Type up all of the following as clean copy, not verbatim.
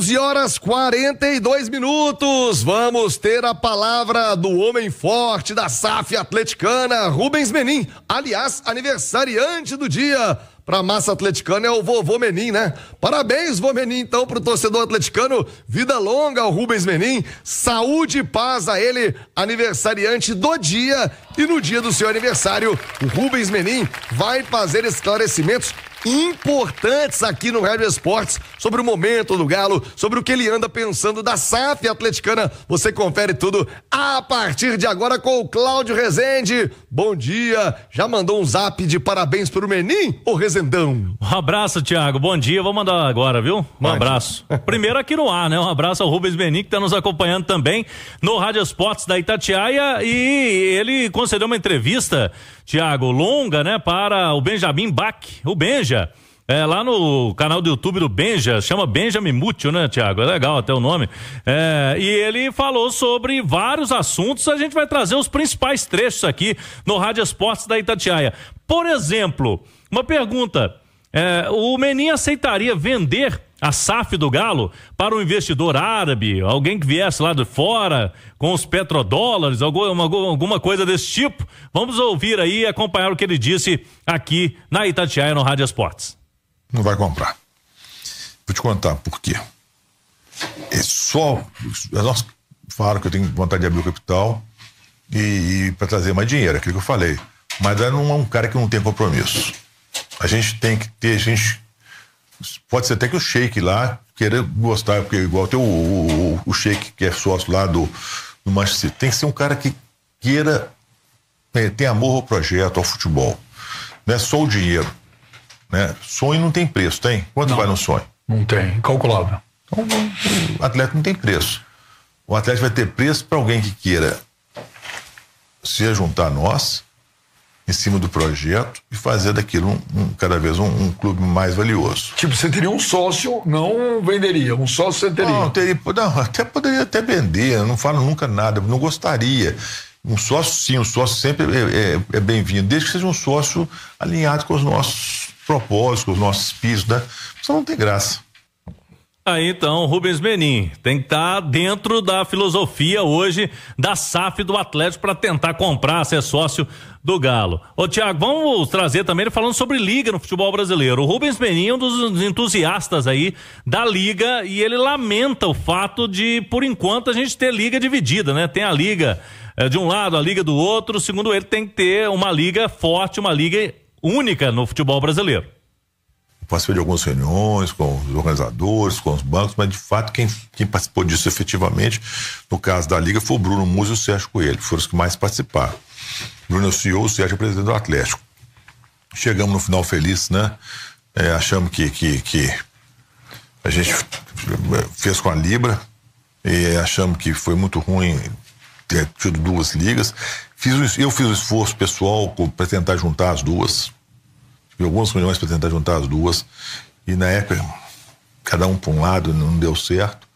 11h42. Vamos ter a palavra do homem forte da SAF atleticana, Rubens Menin. Aliás, aniversariante do dia pra massa atleticana é o vovô Menin, né? Parabéns, vô Menin, então, pro torcedor atleticano. Vida longa ao Rubens Menin. Saúde e paz a ele, aniversariante do dia. E no dia do seu aniversário, o Rubens Menin vai fazer esclarecimentos importantes aqui no Rádio Esportes sobre o momento do Galo, sobre o que ele anda pensando da SAF atleticana. Você confere tudo a partir de agora com o Cláudio Rezende. Bom dia. Já mandou um zap de parabéns pro Menin, ô Rezendão? Um abraço, Thiago. Bom dia. Vou mandar agora, viu? Um abraço. Primeiro aqui no ar, né? Um abraço ao Rubens Menin, que tá nos acompanhando também no Rádio Esportes da Itatiaia, e ele concedeu uma entrevista, Thiago, longa, né, para o Benjamin Bach, o Benja, lá no canal do YouTube do Benja, chama Benjamin Múcio, né, Thiago? É legal até o nome. E ele falou sobre vários assuntos. A gente vai trazer os principais trechos aqui no Rádio Esportes da Itatiaia. Por exemplo, uma pergunta: o Menin aceitaria vender a SAF do Galo para um investidor árabe, alguém que viesse lá de fora com os petrodólares, alguma coisa desse tipo? Vamos ouvir aí e acompanhar o que ele disse aqui na Itatiaia, no Rádio Esportes. Não vai comprar. Vou te contar por quê. Nós falaram que eu tenho vontade de abrir o capital e para trazer mais dinheiro, aquilo que eu falei. Mas não é um cara que não tem compromisso. A gente tem que ter, pode ser até que o Sheik lá queira gostar, porque igual tem o Sheik que é sócio lá do Manchester City. Tem que ser um cara que queira ter amor ao projeto, ao futebol. Não é só o dinheiro, né? Sonho não tem preço, tem? Quanto vai no sonho? Não tem, calculável. Então, o atleta não tem preço. O atleta vai ter preço para alguém que queira se juntar a nós em cima do projeto e fazer daquilo cada vez um clube mais valioso. Tipo, você teria um sócio, não venderia, um sócio você teria. Até poderia até vender, eu não falo nunca nada, não gostaria. Um sócio, sim, um sócio sempre é bem-vindo, desde que seja um sócio alinhado com os nossos propósitos, com os nossos espíritos, né? Senão não tem graça. Aí então, Rubens Menin tem que estar dentro da filosofia hoje da SAF do Atlético para tentar comprar, ser sócio do Galo. Ô Thiago, vamos trazer também ele falando sobre liga no futebol brasileiro. O Rubens Menin é um dos entusiastas aí da liga e ele lamenta o fato de, por enquanto, a gente ter liga dividida, né? Tem a liga de um lado, a liga do outro. Segundo ele, tem que ter uma liga forte, uma liga única no futebol brasileiro. Participei de algumas reuniões com os organizadores, com os bancos, mas de fato quem participou disso efetivamente, no caso da Liga, foi o Bruno Musi e o Sérgio Coelho, foram os que mais participaram. O Bruno é o CEO, o Sérgio é o presidente do Atlético. Chegamos no final feliz, né? Achamos que a gente fez com a Libra e achamos que foi muito ruim ter tido duas ligas. Eu fiz o esforço pessoal para tentar juntar as duas. Algumas reuniões para tentar juntar as duas e na época cada um para um lado, não deu certo.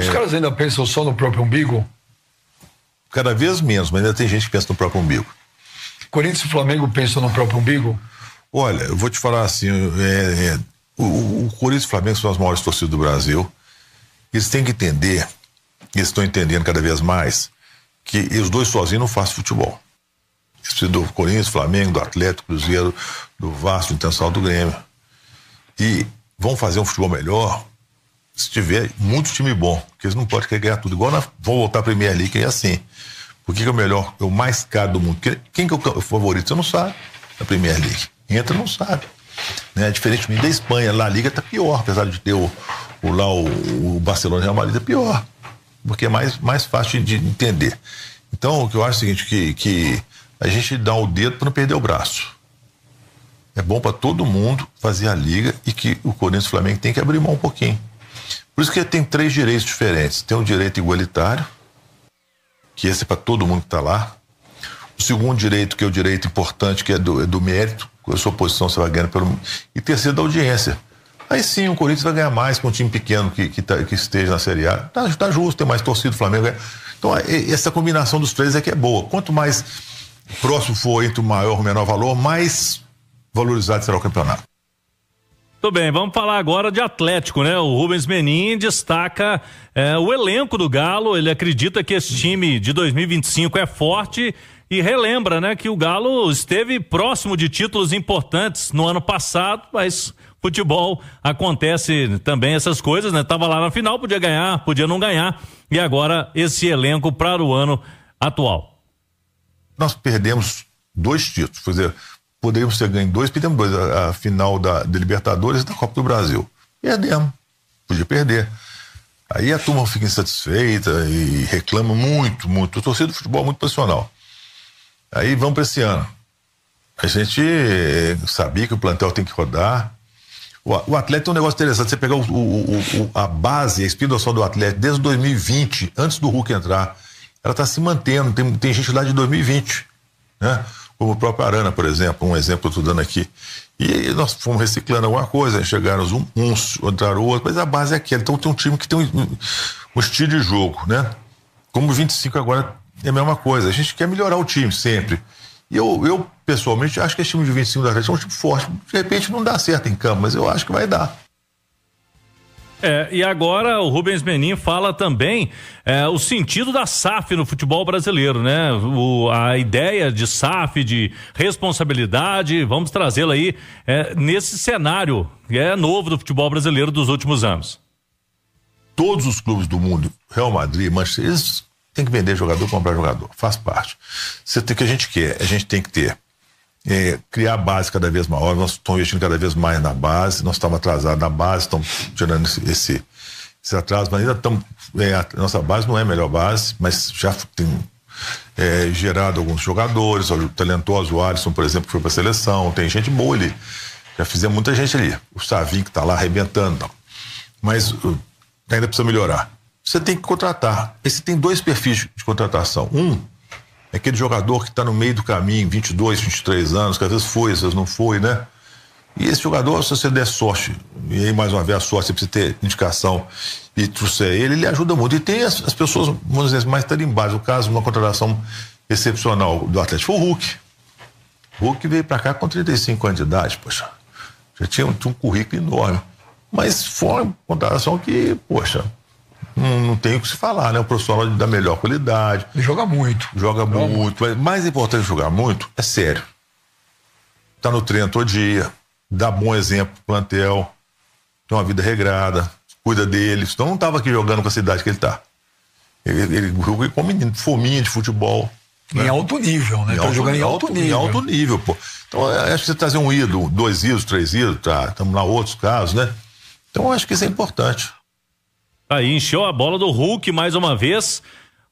Os caras ainda pensam só no próprio umbigo? Cada vez menos, mas ainda tem gente que pensa no próprio umbigo. Corinthians e Flamengo pensam no próprio umbigo? Olha, eu vou te falar assim, o Corinthians e o Flamengo são as maiores torcidas do Brasil. Eles têm que entender, eles estão entendendo cada vez mais, que os dois sozinhos não fazem futebol. Do Corinthians, Flamengo, do Atlético, Cruzeiro, do Vasco, do Internacional, do Grêmio. E vão fazer um futebol melhor se tiver muito time bom, porque eles não podem querer ganhar tudo. Igual vão voltar à Premier League, que é assim. O que é o melhor, é o mais caro do mundo? Quem que é o favorito? Você não sabe na Premier League. Entra, não sabe. Né? Diferentemente da Espanha, lá a Liga tá pior, apesar de ter o Barcelona e o Real Madrid, é pior. Porque é mais fácil de entender. Então, o que eu acho é o seguinte, que a gente dá o dedo para não perder o braço. É bom para todo mundo fazer a liga e que o Corinthians e o Flamengo tem que abrir mão um pouquinho. Por isso que tem 3 direitos diferentes. Tem o direito igualitário, que esse é para todo mundo que está lá. O segundo direito, que é o direito importante, que é do mérito, com a sua posição você vai ganhar E terceiro, da audiência. Aí sim, o Corinthians vai ganhar mais com um time pequeno que esteja na Série A. Tá justo, tem mais torcida, o Flamengo ganha. Então, essa combinação dos 3 é que é boa. Quanto mais próximo for entre o maior e o menor valor, mais valorizado será o campeonato. Tudo bem, vamos falar agora de Atlético, né? O Rubens Menin destaca o elenco do Galo. Ele acredita que esse time de 2025 é forte e relembra, né, que o Galo esteve próximo de títulos importantes no ano passado, mas futebol acontece também essas coisas, né? Tava lá na final, podia ganhar, podia não ganhar, e agora esse elenco para o ano atual. Nós perdemos 2 títulos, quer dizer, poderíamos ter ganho 2, perdemos 2, a final da Libertadores e da Copa do Brasil. Perdemos, podia perder. Aí a turma fica insatisfeita e reclama muito. O torcedor do futebol é muito passional. Aí vamos para esse ano. A gente sabia que o plantel tem que rodar. O Atlético tem um negócio interessante. Você pegar a base, a espinha dorsal do Atlético desde 2020, antes do Hulk entrar, ela está se mantendo. Tem gente lá de 2020, né? Como o próprio Arana, por exemplo, um exemplo que eu estou dando aqui. E nós fomos reciclando alguma coisa, chegaram uns, entraram outros, mas a base é aquela. Então tem um time que tem um estilo de jogo, né? Como o 25 agora é a mesma coisa. A gente quer melhorar o time sempre. E eu pessoalmente, acho que esse time de 25 da Atlético é um time forte. De repente não dá certo em campo, mas eu acho que vai dar. E agora o Rubens Menin fala também o sentido da SAF no futebol brasileiro, né? A ideia de SAF, de responsabilidade, vamos trazê-la aí nesse cenário novo do futebol brasileiro dos últimos anos. Todos os clubes do mundo, Real Madrid, Manchester, eles têm que vender jogador, comprar jogador, faz parte. O que a gente quer? A gente tem que ter criar a base cada vez maior. Nós estamos investindo cada vez mais na base, nós estamos atrasados na base, estamos tirando esse atraso, mas ainda estamos, a nossa base não é a melhor base, mas já tem gerado alguns jogadores talentosos. O Alisson, por exemplo, que foi para a seleção, tem gente boa ali, já fizemos muita gente ali, o Savinho que está lá arrebentando, não. Mas ainda precisa melhorar. Você tem que contratar. Esse tem 2 perfis de contratação. É aquele jogador que está no meio do caminho, 22, 23 anos, que às vezes foi, às vezes não foi, né? E esse jogador, se você der sorte, e aí mais uma vez a sorte, você precisa ter indicação e trouxer ele ajuda muito. E tem as pessoas, vamos dizer, mais tarimbadas. O caso de uma contratação excepcional do Atlético foi o Hulk. O Hulk veio para cá com 35 anos de idade, poxa. Já tinha um currículo enorme. Mas foi uma contratação que, poxa, não tem o que se falar, né? Um profissional da melhor qualidade. Ele joga muito. Joga muito. Mas mais importante de jogar muito é sério. Tá no treino todo dia, dá bom exemplo pro plantel, tem uma vida regrada, cuida deles. Então não tava aqui jogando com a cidade que ele tá. Ele com menino, fominha de futebol. Em alto nível, né? Tá jogando em alto nível. Em alto nível, pô. Então acho que você trazer um ídolo, 2 ídolos, 3 ídolos, tá? Estamos lá outros casos, né? Então acho que isso é importante. Aí encheu a bola do Hulk mais uma vez.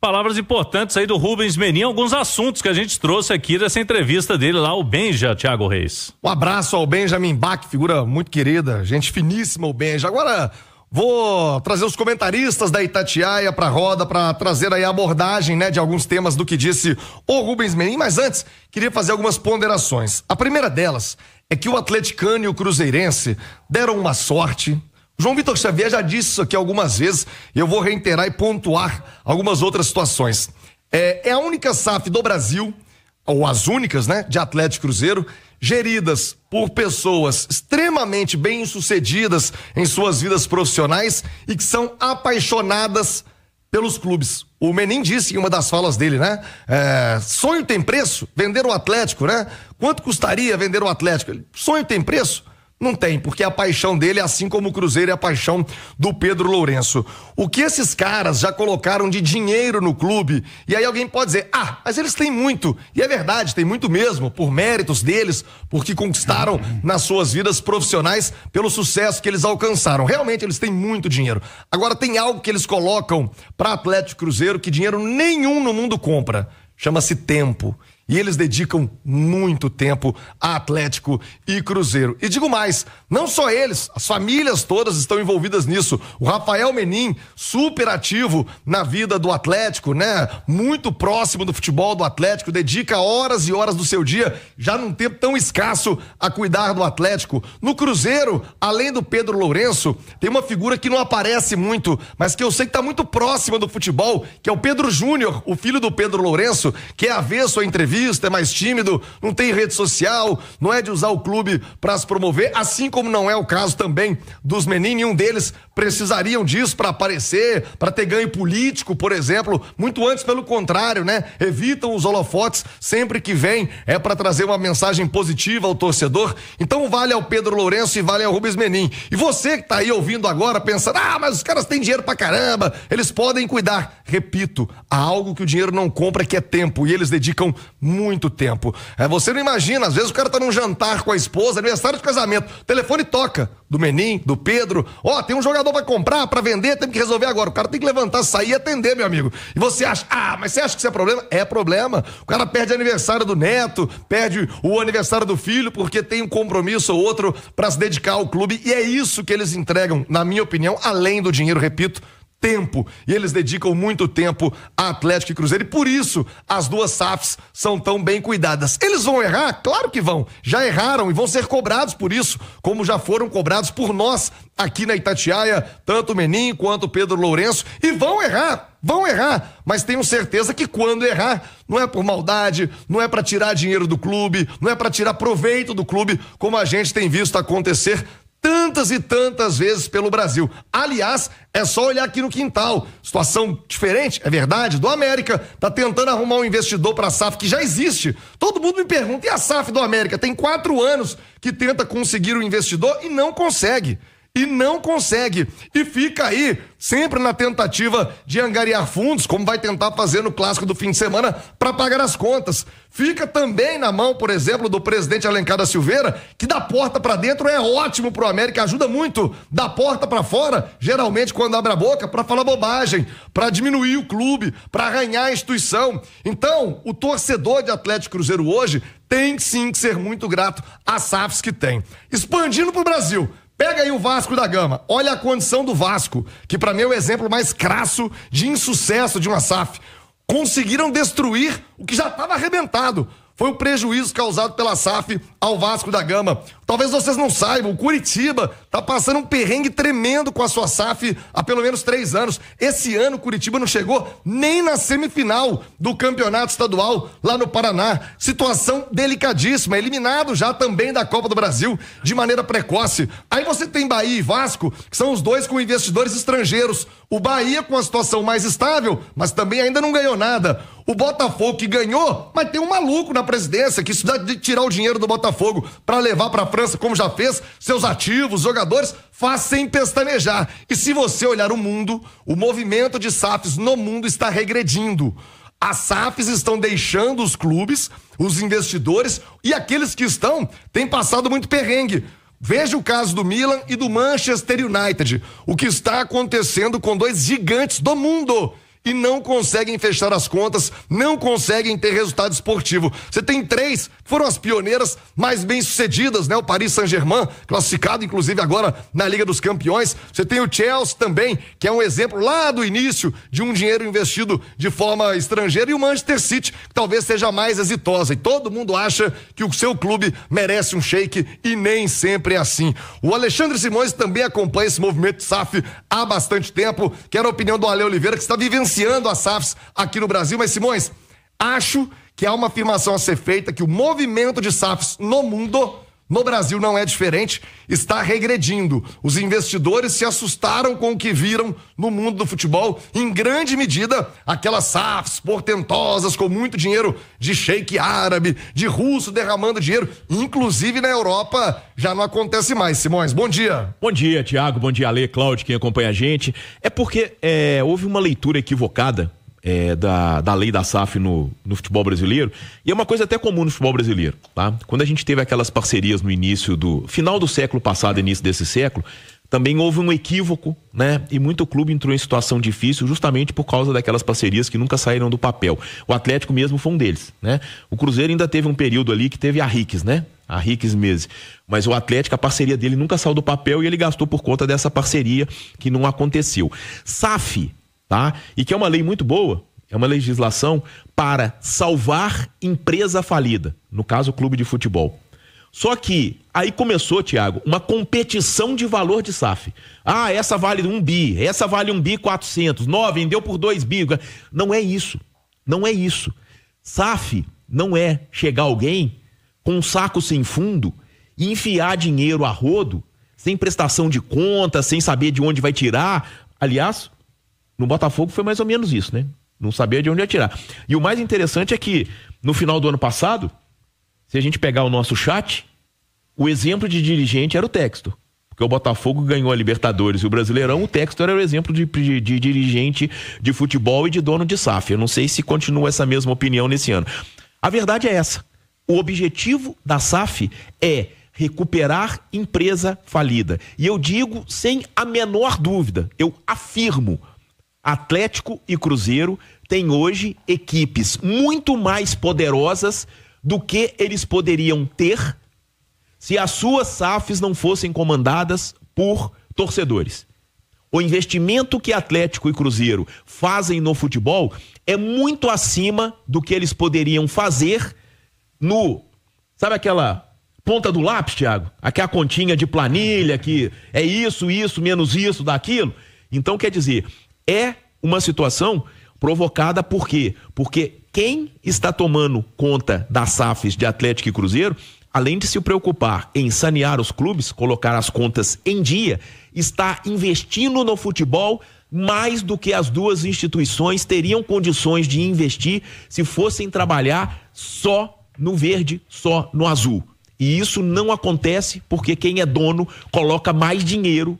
Palavras importantes aí do Rubens Menin, alguns assuntos que a gente trouxe aqui dessa entrevista dele lá, o Benja, Thiago Reis. Um abraço ao Benjamin Bach, figura muito querida, gente finíssima o Benja. Agora vou trazer os comentaristas da Itatiaia pra roda, pra trazer aí a abordagem, né, de alguns temas do que disse o Rubens Menin, mas antes queria fazer algumas ponderações. A primeira delas é que o atleticano e o cruzeirense deram uma sorte. João Vitor Xavier já disse isso aqui algumas vezes e eu vou reiterar e pontuar algumas outras situações. É a única SAF do Brasil, ou as únicas, né, de Atlético e Cruzeiro, geridas por pessoas extremamente bem-sucedidas em suas vidas profissionais e que são apaixonadas pelos clubes. O Menin disse em uma das falas dele, né? Sonho tem preço? Vender o Atlético, né? Quanto custaria vender o Atlético? Sonho tem preço? Não tem, porque a paixão dele, assim como o Cruzeiro, é a paixão do Pedro Lourenço. O que esses caras já colocaram de dinheiro no clube, e aí alguém pode dizer, mas eles têm muito. E é verdade, tem muito mesmo, por méritos deles, porque conquistaram nas suas vidas profissionais, pelo sucesso que eles alcançaram. Realmente, eles têm muito dinheiro. Agora, tem algo que eles colocam para Atlético e Cruzeiro que dinheiro nenhum no mundo compra. Chama-se tempo. E eles dedicam muito tempo a Atlético e Cruzeiro. E digo mais, não só eles, as famílias todas estão envolvidas nisso. O Rafael Menin, super ativo na vida do Atlético, né? Muito próximo do futebol do Atlético, dedica horas e horas do seu dia, já num tempo tão escasso, a cuidar do Atlético. No Cruzeiro, além do Pedro Lourenço, tem uma figura que não aparece muito, mas que eu sei que está muito próxima do futebol, que é o Pedro Júnior, o filho do Pedro Lourenço, que é avesso à entrevista entrevista, é mais tímido, não tem rede social, não é de usar o clube para se promover, assim como não é o caso também dos Menin. Nenhum deles precisariam disso para aparecer, para ter ganho político, por exemplo. Muito antes, pelo contrário, né? Evitam os holofotes sempre que vem, é para trazer uma mensagem positiva ao torcedor. Então vale ao Pedro Lourenço e vale ao Rubens Menin. E você que tá aí ouvindo agora pensando, mas os caras têm dinheiro pra caramba, eles podem cuidar. Repito, há algo que o dinheiro não compra, que é tempo, e eles dedicam muito tempo. Você não imagina, às vezes o cara tá num jantar com a esposa, aniversário de casamento, o telefone toca, do Menin, do Pedro, tem um jogador pra comprar, pra vender, tem que resolver agora. O cara tem que levantar, sair e atender, meu amigo. E você acha, mas você acha que isso é problema? É problema. O cara perde aniversário do neto, perde o aniversário do filho, porque tem um compromisso ou outro pra se dedicar ao clube, e é isso que eles entregam, na minha opinião, além do dinheiro, repito, tempo, e eles dedicam muito tempo a Atlético e Cruzeiro, e por isso as duas SAFs são tão bem cuidadas. Eles vão errar? Claro que vão, já erraram e vão ser cobrados por isso, como já foram cobrados por nós aqui na Itatiaia, tanto o Menin quanto o Pedro Lourenço, e vão errar, mas tenho certeza que quando errar, não é por maldade, não é para tirar dinheiro do clube, não é para tirar proveito do clube, como a gente tem visto acontecer tantas e tantas vezes pelo Brasil. Aliás, é só olhar aqui no quintal. Situação diferente, é verdade, do América. Tá tentando arrumar um investidor para a SAF que já existe. Todo mundo me pergunta, e a SAF do América? Tem 4 anos que tenta conseguir um investidor e não consegue. E fica aí, sempre na tentativa de angariar fundos, como vai tentar fazer no clássico do fim de semana, para pagar as contas. Fica também na mão, por exemplo, do presidente Alencar da Silveira, que da porta para dentro é ótimo pro América, ajuda muito. Da porta para fora, geralmente quando abre a boca, para falar bobagem, para diminuir o clube, para arranhar a instituição. Então, o torcedor de Atlético Cruzeiro hoje tem sim que ser muito grato às SAFs que tem. Expandindo pro Brasil, pega aí o Vasco da Gama, olha a condição do Vasco, que pra mim é o exemplo mais crasso de insucesso de uma SAF. Conseguiram destruir o que já estava arrebentado. Foi o prejuízo causado pela SAF ao Vasco da Gama. Talvez vocês não saibam, o Curitiba tá passando um perrengue tremendo com a sua SAF há pelo menos 3 anos. Esse ano o Curitiba não chegou nem na semifinal do campeonato estadual lá no Paraná. Situação delicadíssima, eliminado já também da Copa do Brasil de maneira precoce. Aí você tem Bahia e Vasco, que são os dois com investidores estrangeiros. O Bahia com a situação mais estável, mas também ainda não ganhou nada. O Botafogo que ganhou, mas tem um maluco na presidência que precisa de tirar o dinheiro do Botafogo para levar para a França, como já fez, seus ativos, jogadores, faz sem pestanejar. E se você olhar o mundo, o movimento de SAFs no mundo está regredindo. As SAFs estão deixando os clubes, os investidores e aqueles que estão têm passado muito perrengue. Veja o caso do Milan e do Manchester United. O que está acontecendo com 2 gigantes do mundo e não conseguem fechar as contas, não conseguem ter resultado esportivo. Você tem 3 que foram as pioneiras mais bem-sucedidas, né? O Paris Saint-Germain, classificado inclusive agora na Liga dos Campeões. Você tem o Chelsea também, que é um exemplo lá do início de um dinheiro investido de forma estrangeira, e o Manchester City, que talvez seja a mais exitosa. E todo mundo acha que o seu clube merece um shake e nem sempre é assim. O Alexandre Simões também acompanha esse movimento de SAF há bastante tempo. Quero a opinião do Ale Oliveira, que está vivenciando as SAFs aqui no Brasil. Mas, Simões, acho que há uma afirmação a ser feita, que o movimento de SAFs no mundo, no Brasil não é diferente, está regredindo. Os investidores se assustaram com o que viram no mundo do futebol, em grande medida aquelas SAFs portentosas com muito dinheiro de sheik árabe, de russo derramando dinheiro, inclusive na Europa já não acontece mais. Simões, bom dia. Bom dia, Thiago, bom dia, Ale, Cláudio, quem acompanha a gente. É porque houve uma leitura equivocada da lei da SAF no futebol brasileiro, e é uma coisa até comum no futebol brasileiro, tá? Quando a gente teve aquelas parcerias no final do século passado, início desse século, também houve um equívoco, né? E muito clube entrou em situação difícil justamente por causa daquelas parcerias que nunca saíram do papel. O Atlético mesmo foi um deles, né? O Cruzeiro ainda teve um período ali que teve a Rix, né? A Rix Meses. Mas o Atlético, a parceria dele nunca saiu do papel e ele gastou por conta dessa parceria que não aconteceu. SAF, tá? E que é uma lei muito boa, é uma legislação para salvar empresa falida, no caso o clube de futebol. Só que aí começou, Thiago, uma competição de valor de SAF. Essa vale 1 bi, essa vale 1 bi 400, vendeu por 2 bi. Não é isso, não é isso. SAF não é chegar alguém com um saco sem fundo e enfiar dinheiro a rodo, sem prestação de conta, sem saber de onde vai tirar. Aliás, no Botafogo foi mais ou menos isso, né? Não sabia de onde ia tirar. E o mais interessante é que, no final do ano passado, se a gente pegar o nosso chat, o exemplo de dirigente era o Textor. Porque o Botafogo ganhou a Libertadores e o Brasileirão, o Textor era o exemplo de dirigente de futebol e de dono de SAF. Eu não sei se continua essa mesma opinião nesse ano. A verdade é essa. O objetivo da SAF é recuperar empresa falida. E eu digo sem a menor dúvida, eu afirmo, Atlético e Cruzeiro têm hoje equipes muito mais poderosas do que eles poderiam ter se as suas SAFs não fossem comandadas por torcedores. O investimento que Atlético e Cruzeiro fazem no futebol é muito acima do que eles poderiam fazer no... Sabe aquela ponta do lápis, Thiago? Aquela continha de planilha que é isso, menos isso, daquilo. Então, quer dizer, é uma situação provocada por quê? Porque quem está tomando conta das SAFs de Atlético e Cruzeiro, além de se preocupar em sanear os clubes, colocar as contas em dia, está investindo no futebol mais do que as duas instituições teriam condições de investir se fossem trabalhar só no verde, só no azul. E isso não acontece porque quem é dono coloca mais dinheiro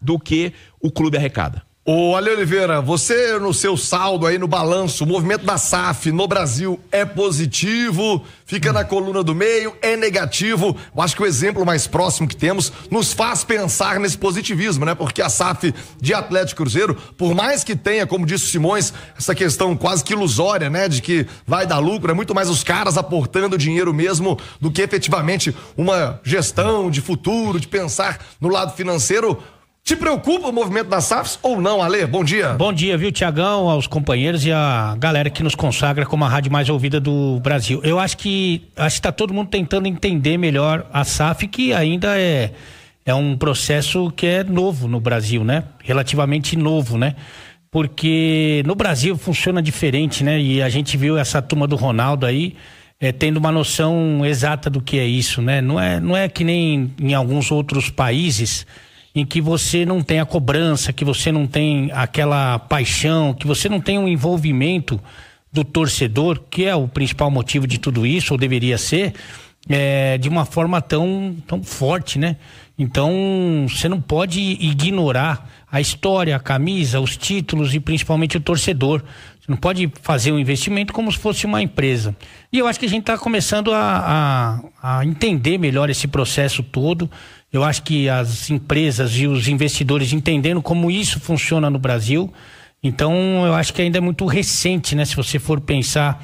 do que o clube arrecada. Ô, Ale Oliveira, você no seu saldo aí no balanço, o movimento da SAF no Brasil é positivo, fica na coluna do meio, é negativo? Eu acho que o exemplo mais próximo que temos nos faz pensar nesse positivismo, né? Porque a SAF de Atlético e Cruzeiro, por mais que tenha, como disse o Simões, essa questão quase que ilusória, né? De que vai dar lucro, é muito mais os caras aportando dinheiro mesmo do que efetivamente uma gestão de futuro, de pensar no lado financeiro. Te preocupa o movimento das SAFs ou não, Ale? Bom dia. Bom dia, viu, Tiagão, aos companheiros e a galera que nos consagra como a rádio mais ouvida do Brasil. Eu acho que tá todo mundo tentando entender melhor a SAF, que ainda é um processo que é novo no Brasil, né? Relativamente novo, né? Porque no Brasil funciona diferente, né? E a gente viu essa turma do Ronaldo aí tendo uma noção exata do que é isso, né? Não é que nem em alguns outros países em que você não tem a cobrança, que você não tem aquela paixão, que você não tem um envolvimento do torcedor, que é o principal motivo de tudo isso, ou deveria ser, de uma forma tão forte, né? Então, você não pode ignorar a história, a camisa, os títulos e principalmente o torcedor. Você não pode fazer um investimento como se fosse uma empresa. E eu acho que a gente está começando a entender melhor esse processo todo. Eu acho que as empresas e os investidores entendendo como isso funciona no Brasil. Então, eu acho que ainda é muito recente, né? Se você for pensar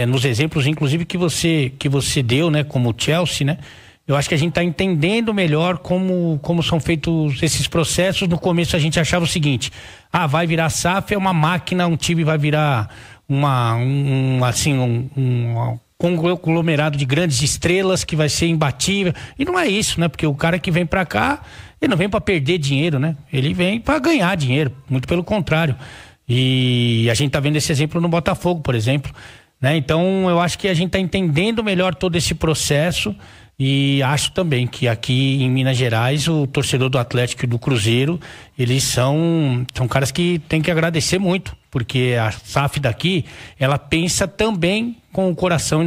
nos exemplos, inclusive, que você deu, né? Como o Chelsea, né? Eu acho que a gente está entendendo melhor como são feitos esses processos. No começo a gente achava o seguinte: vai virar SAF, é uma máquina, um time vai virar um conglomerado de grandes estrelas que vai ser imbatível. E não é isso, né? Porque o cara que vem pra cá, ele não vem pra perder dinheiro, né? Ele vem pra ganhar dinheiro, muito pelo contrário. E a gente tá vendo esse exemplo no Botafogo, por exemplo, né? Então eu acho que a gente tá entendendo melhor todo esse processo e acho também que aqui em Minas Gerais o torcedor do Atlético e do Cruzeiro, eles são caras que tem que agradecer muito, porque a SAF daqui, ela pensa também com o coração